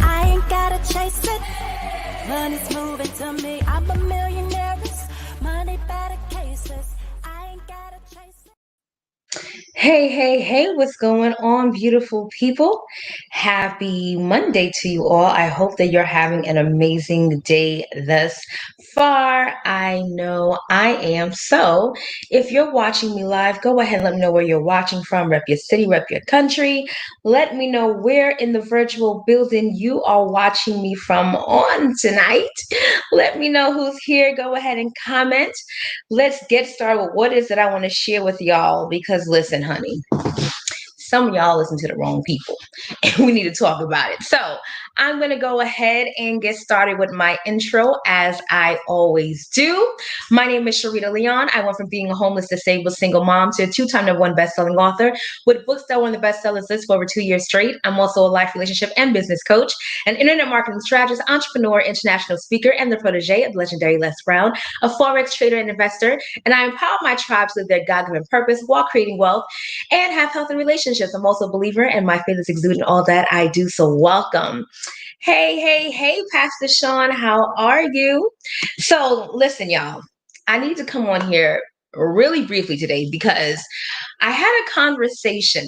I ain't gotta chase it. Money's moving to me. I'm a millionaire. Money better cases. I ain't gotta chase it. Hey, hey, hey, what's going on, beautiful people? Happy Monday to you all. I hope that you're having an amazing day thus far. I know I am. So, if you're watching me live, go ahead and let me know where you're watching from. Rep your city, rep your country. Let me know where in the virtual building you are watching me from on tonight. Let me know who's here. Go ahead and comment. Let's get started with what is it I want to share with y'all, because listen, honey, some of y'all listen to the wrong people and we need to talk about it. So I'm going to go ahead and get started with my intro as I always do. My name is Sharita Leon. I went from being a homeless, disabled, single mom to a two-time #1 best-selling author with books that were on the bestsellers list for over 2 years straight. I'm also a life, relationship, and business coach, an internet marketing strategist, entrepreneur, international speaker, and the protege of the legendary Les Brown, a Forex trader and investor. And I empower my tribe to live their God-given purpose while creating wealth and have healthy relationships. I'm also a believer, and my faith is exuding all that I do. So welcome. Hey, hey, hey, Pastor Sean, how are you? So listen, y'all, I need to come on here really briefly today because I had a conversation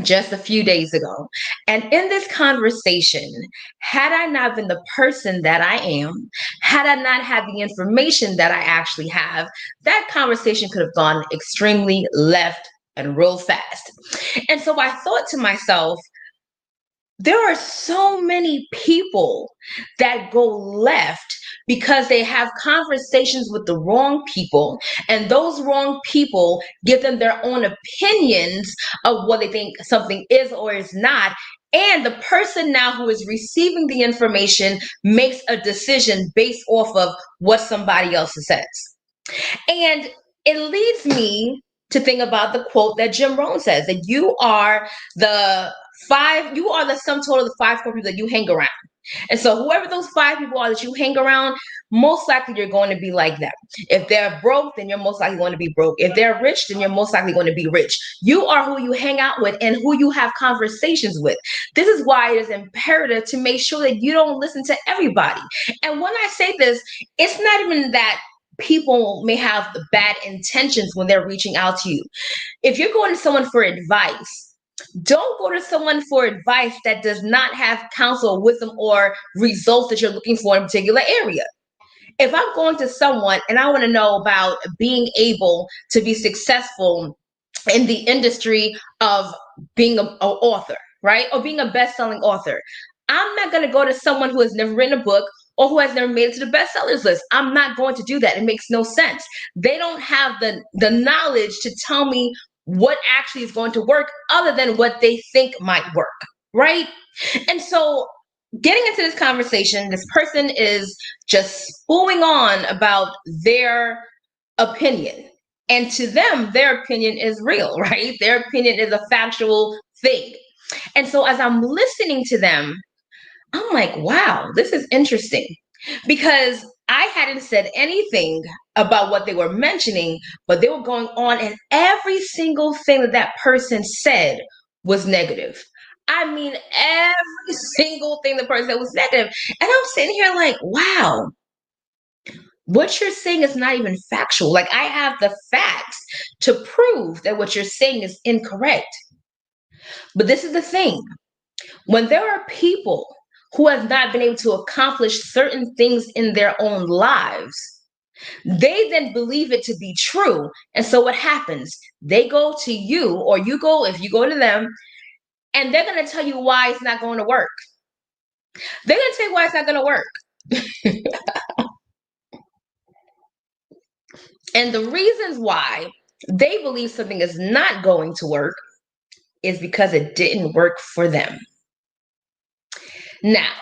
just a few days ago. And in this conversation, had I not been the person that I am, had I not had the information that I actually have, that conversation could have gone extremely left and real fast. And so I thought to myself, there are so many people that go left because they have conversations with the wrong people, and those wrong people give them their own opinions of what they think something is or is not. And the person now who is receiving the information makes a decision based off of what somebody else says. And it leads me to think about the quote that Jim Rohn says, that you are the sum total of the five core people that you hang around. And so whoever those five people are that you hang around, most likely you're going to be like them. If they're broke, then you're most likely going to be broke. If they're rich, then you're most likely going to be rich. You are who you hang out with and who you have conversations with. This is why it is imperative to make sure that you don't listen to everybody. And when I say this, it's not even that people may have bad intentions when they're reaching out to you. If you're going to someone for advice, don't go to someone for advice that does not have counsel, wisdom, or results that you're looking for in a particular area. If I'm going to someone and I want to know about being able to be successful in the industry of being an author, right? Or being a best-selling author, I'm not going to go to someone who has never written a book or who has never made it to the bestsellers list. I'm not going to do that. It makes no sense. They don't have the knowledge to tell me what actually is going to work other than what they think might work, right? And so getting into this conversation, this person is just spewing on about their opinion. And to them, their opinion is real, right? Their opinion is a factual thing. And so as I'm listening to them, I'm like, wow, this is interesting, because I hadn't said anything about what they were mentioning, but they were going on, and every single thing that that person said was negative. I mean, every single thing the person said was negative. And I'm sitting here like, wow, what you're saying is not even factual. Like, I have the facts to prove that what you're saying is incorrect. But this is the thing. When there are people who have not been able to accomplish certain things in their own lives, they then believe it to be true. And so what happens? They go to you, or you go, if you go to them, and they're going to tell you why it's not going to work. They're going to tell you why it's not going to work. And the reasons why they believe something is not going to work is because it didn't work for them. Now,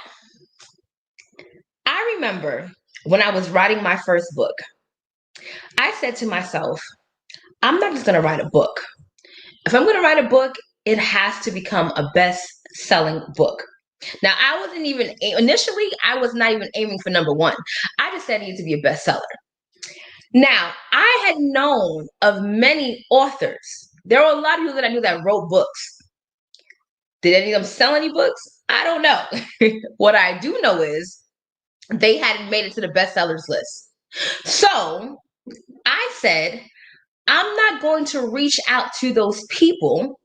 I remember when I was writing my first book, I said to myself, I'm not just going to write a book. If I'm going to write a book, it has to become a best-selling book. Now, I wasn't even, initially, I was not even aiming for #1. I just said it needed to be a bestseller. Now, I had known of many authors. There were a lot of people that I knew that wrote books. Did any of them sell any books? I don't know. What I do know is they hadn't made it to the bestsellers list. So I said, I'm not going to reach out to those people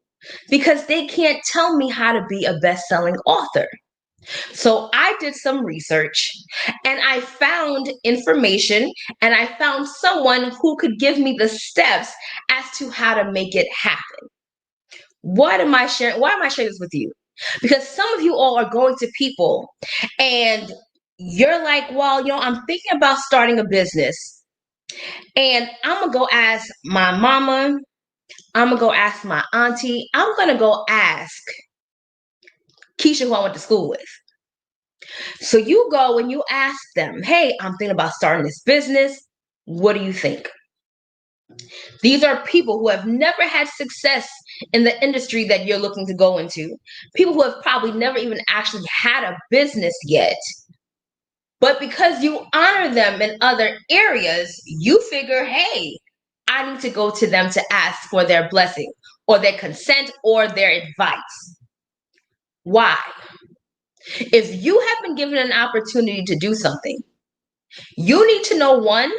because they can't tell me how to be a best-selling author. So I did some research and I found information and I found someone who could give me the steps as to how to make it happen. What am I sharing? Why am I sharing this with you? Because some of you all are going to people and you're like, well, I'm thinking about starting a business and I'm going to go ask my mama. I'm going to go ask my auntie. I'm going to go ask Keisha, who I went to school with. So you go and you ask them, hey, I'm thinking about starting this business. What do you think? These are people who have never had success in the industry that you're looking to go into. People who have probably never even actually had a business yet. But because you honor them in other areas, you figure, hey, I need to go to them to ask for their blessing or their consent or their advice. Why? If you have been given an opportunity to do something, you need to know, one,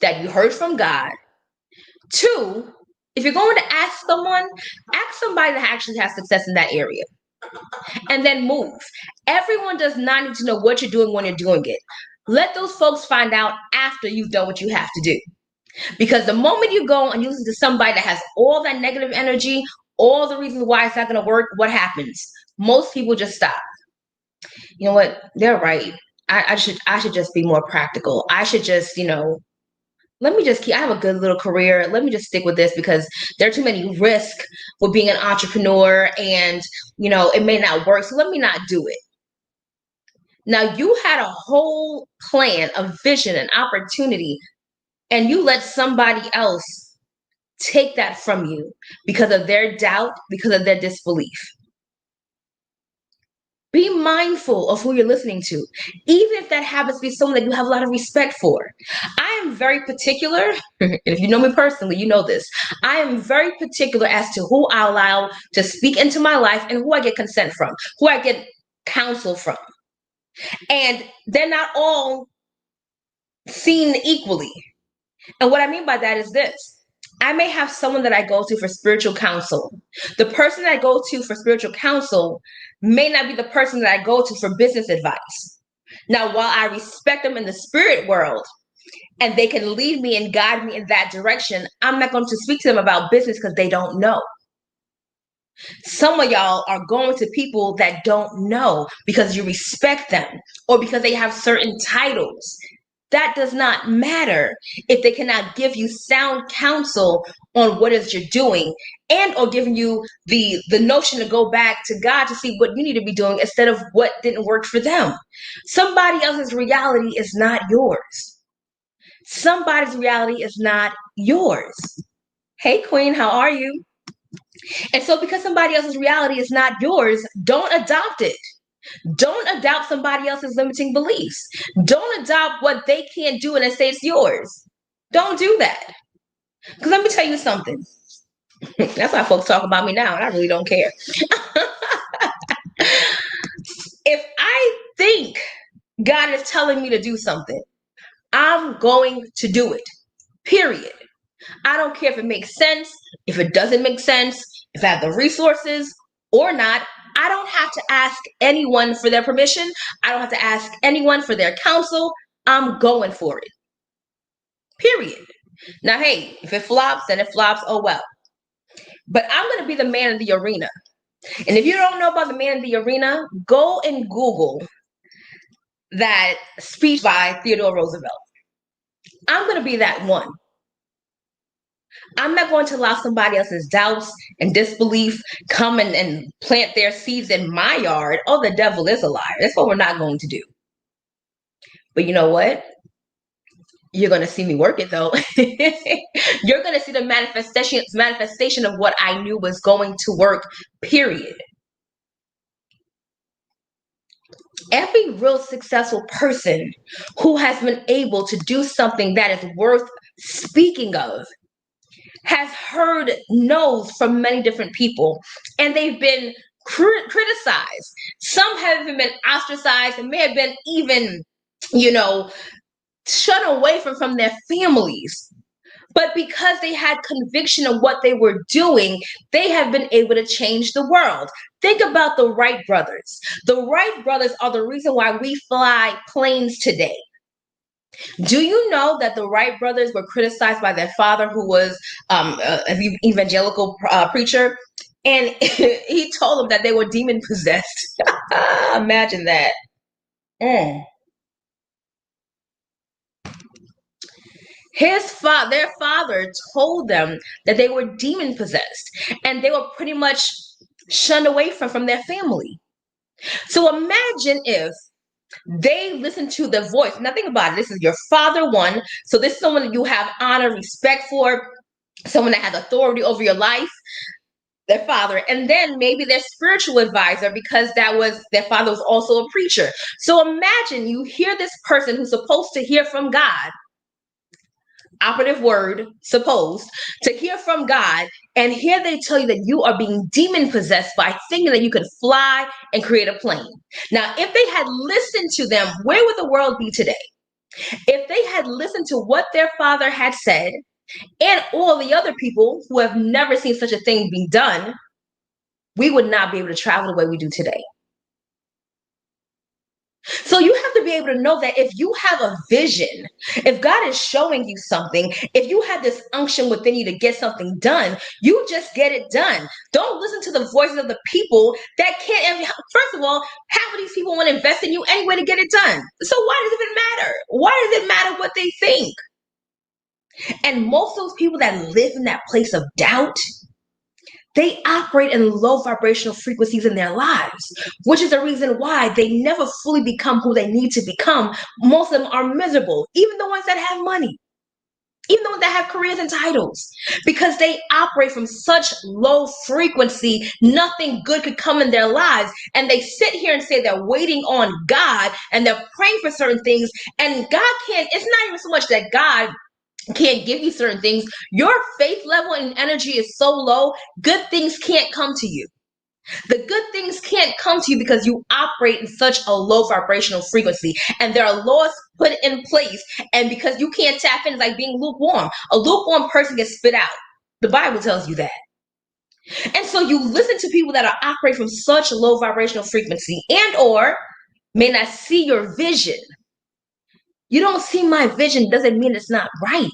that you heard from God. Two, if you're going to ask someone, ask somebody that actually has success in that area. And then move. Everyone does not need to know what you're doing when you're doing it. Let those folks find out after you've done what you have to do. Because the moment you go and you listen to somebody that has all that negative energy, all the reasons why it's not going to work, what happens? Most people just stop. You know what? They're right. I should just be more practical. I should just, let me just I have a good little career. Let me just stick with this because there are too many risks with being an entrepreneur and, it may not work. So let me not do it. Now you had a whole plan, a vision, an opportunity, and you let somebody else take that from you because of their doubt, because of their disbelief. Be mindful of who you're listening to, even if that happens to be someone that you have a lot of respect for. I am very particular, and if you know me personally, you know this. I am very particular as to who I allow to speak into my life and who I get consent from, who I get counsel from. And they're not all seen equally. And what I mean by that is this. I may have someone that I go to for spiritual counsel. The person I go to for spiritual counsel may not be the person that I go to for business advice. Now, while I respect them in the spirit world and they can lead me and guide me in that direction, I'm not going to speak to them about business because they don't know. Some of y'all are going to people that don't know because you respect them or because they have certain titles. That does not matter if they cannot give you sound counsel on what it is you're doing and or giving you the notion to go back to God to see what you need to be doing instead of what didn't work for them. Somebody else's reality is not yours. Somebody's reality is not yours. Hey, Queen, how are you? And so because somebody else's reality is not yours, don't adopt it. Don't adopt somebody else's limiting beliefs. Don't adopt what they can't do and then say it's yours. Don't do that. Because let me tell you something. That's why folks talk about me now, and I really don't care. If I think God is telling me to do something, I'm going to do it. Period. I don't care if it makes sense, if it doesn't make sense, if I have the resources or not. I don't have to ask anyone for their permission. I don't have to ask anyone for their counsel. I'm going for it. Period. Now, hey, if it flops, then it flops. Oh, well. But I'm going to be the man in the arena. And if you don't know about the man in the arena, go and Google that speech by Theodore Roosevelt. I'm going to be that one. I'm not going to allow somebody else's doubts and disbelief come and plant their seeds in my yard. Oh, the devil is a liar. That's what we're not going to do. But you know what? You're going to see me work it though. You're going to see the manifestation of what I knew was going to work, period. Every real successful person who has been able to do something that is worth speaking of has heard no's from many different people, and they've been criticized. Some have even been ostracized and may have been even, you know, shut away from their families. But because they had conviction of what they were doing, they have been able to change the world. Think about the Wright brothers. The Wright brothers are the reason why we fly planes today. Do you know that the Wright brothers were criticized by their father, who was an evangelical preacher? And he told them that they were demon possessed. Imagine that. Mm. Their father told them that they were demon possessed, and they were pretty much shunned away from their family. So imagine if they listened to the voice. Now think about it. This is your father, one. So this is someone that you have honor, respect for, someone that has authority over your life, their father, and then maybe their spiritual advisor, because their father was also a preacher. So imagine you hear this person who's supposed to hear from God, operative word, supposed to hear from God, and here they tell you that you are being demon possessed by thinking that you could fly and create a plane. Now, if they had listened to them, where would the world be today? If they had listened to what their father had said, and all the other people who have never seen such a thing be done, we would not be able to travel the way we do today. So you have to be able to know that if you have a vision, if God is showing you something, if you have this unction within you to get something done, you just get it done. Don't listen to the voices of the people that can't. First of all, half of these people want to invest in you anyway to get it done. So why does it even matter? Why does it matter what they think? And most of those people that live in that place of doubt, they operate in low vibrational frequencies in their lives, which is the reason why they never fully become who they need to become. Most of them are miserable, even the ones that have money, even the ones that have careers and titles, because they operate from such low frequency, nothing good could come in their lives. And they sit here and say they're waiting on God and they're praying for certain things. And God can't, it's not even so much that God can't give you certain things. Your faith level and energy is so low, good things can't come to you. The good things can't come to you because you operate in such a low vibrational frequency, and there are laws put in place. And because you can't tap in, it's like being lukewarm. A lukewarm person gets spit out. The Bible tells you that. And so you listen to people that are operating from such low vibrational frequency, and or may not see your vision. You don't see my vision doesn't mean it's not right.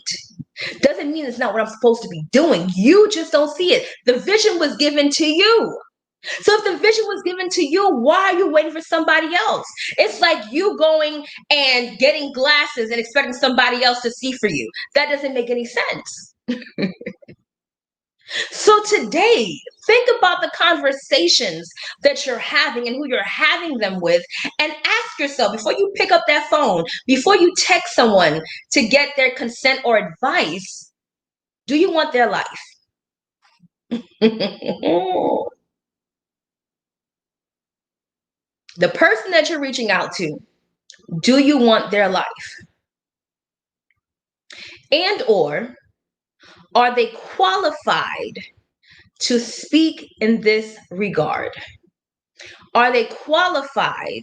Doesn't mean it's not what I'm supposed to be doing. You just don't see it. The vision was given to you. So if the vision was given to you, why are you waiting for somebody else? It's like you going and getting glasses and expecting somebody else to see for you. That doesn't make any sense. So today, think about the conversations that you're having and who you're having them with, and ask yourself before you pick up that phone, before you text someone to get their consent or advice, do you want their life? The person that you're reaching out to, do you want their life? And or are they qualified to speak in this regard? Are they qualified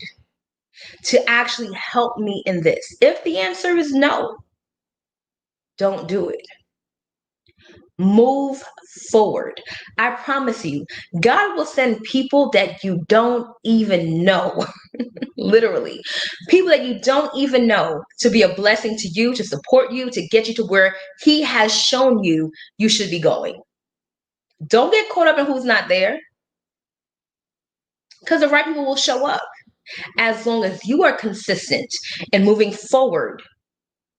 to actually help me in this? If the answer is no, don't do it. Move forward. I promise you, God will send people that you don't even know. Literally, people that you don't even know, to be a blessing to you, to support you, to get you to where He has shown you you should be going. Don't get caught up in who's not there, because the right people will show up. As long as you are consistent and moving forward,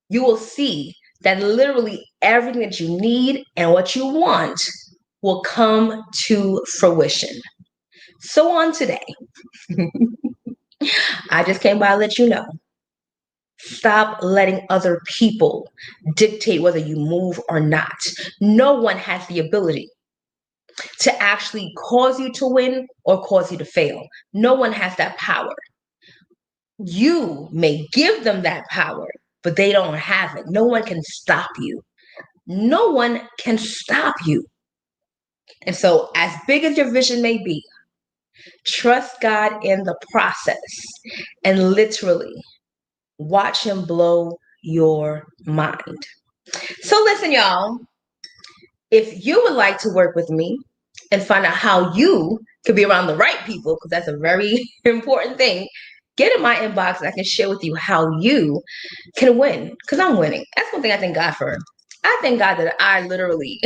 you will see that literally everything that you need and what you want will come to fruition. So on today, I just came by to let you know, stop letting other people dictate whether you move or not. No one has the ability to actually cause you to win or cause you to fail. No one has that power. You may give them that power, but they don't have it. No one can stop you. No one can stop you. And so, as big as your vision may be, Trust God in the process and literally watch Him blow your mind. So, listen, y'all, if you would like to work with me and find out how you could be around the right people, because that's a very important thing, get in my inbox and I can share with you how you can win, because I'm winning. That's one thing I thank God for. I thank God that I literally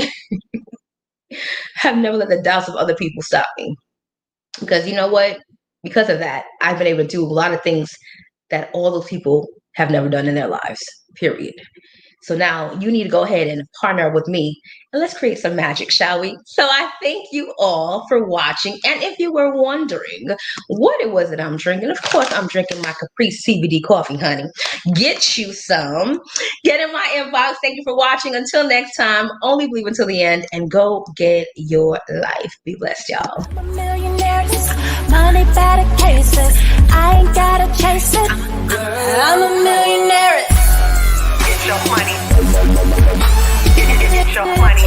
have never let the doubts of other people stop me. Because you know what? Because of that, I've been able to do a lot of things that all those people have never done in their lives, period. So now you need to go ahead and partner with me and let's create some magic, shall we? So I thank you all for watching. And if you were wondering what it was that I'm drinking, of course I'm drinking my Caprice CBD coffee, honey. Get you some. Get in my inbox. Thank you for watching. Until next time, only believe until the end and go get your life. Be blessed, y'all. I'm a millionaire, money better cases. I ain't gotta chase it. I'm a millionaire. Get your money. Get your money.